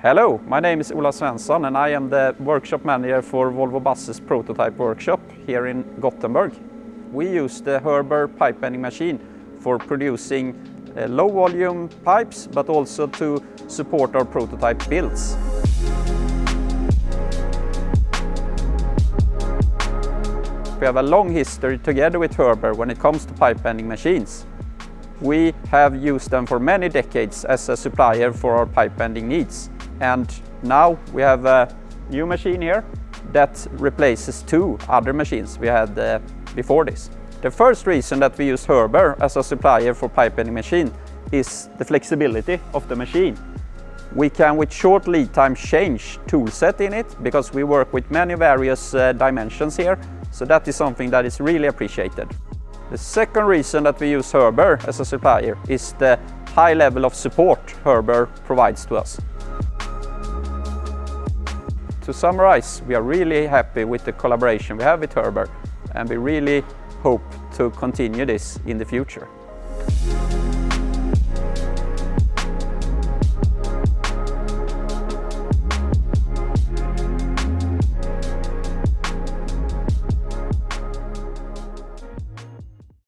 Hello, my name is Ola Svensson and I am the workshop manager for Volvo Buses Prototype workshop here in Gothenburg. We use the Herber pipe bending machine for producing low volume pipes, but also to support our prototype builds. We have a long history together with Herber when it comes to pipe bending machines. We have used them for many decades as a supplier for our pipe bending needs. And now we have a new machine here that replaces two other machines we had before this. The first reason that we use Herber as a supplier for pipe bending machine is the flexibility of the machine. We can with short lead time change tool set in it because we work with many various dimensions here, so that is something that is really appreciated. The second reason that we use Herber as a supplier is the high level of support Herber provides to us. To summarize, we are really happy with the collaboration we have with Herber, and we really hope to continue this in the future.